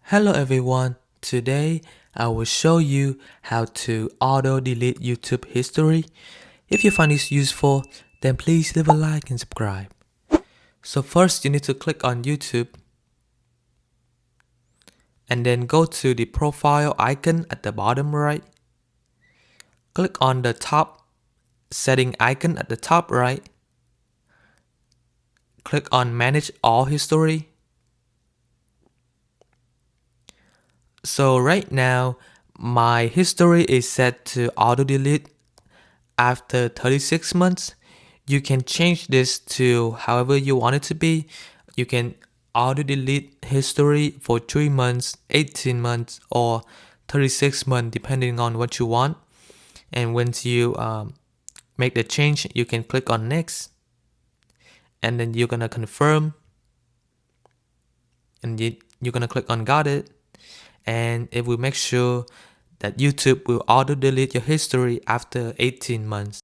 Hello everyone, today I will show you how to auto-delete YouTube history. If you find this useful, then please leave a like and subscribe. So first you need to click on YouTube and then go to the profile icon at the bottom right. Click on the top setting icon at the top right. Click on manage all history. So right now, my history is set to auto-delete after 36 months. You can change this to however you want it to be. You can auto-delete history for 3 months, 18 months, or 36 months depending on what you want. And once you make the change, you can click on next. And then you're gonna confirm. And you're gonna click on got it. And it will make sure that YouTube will auto-delete your history after 18 months.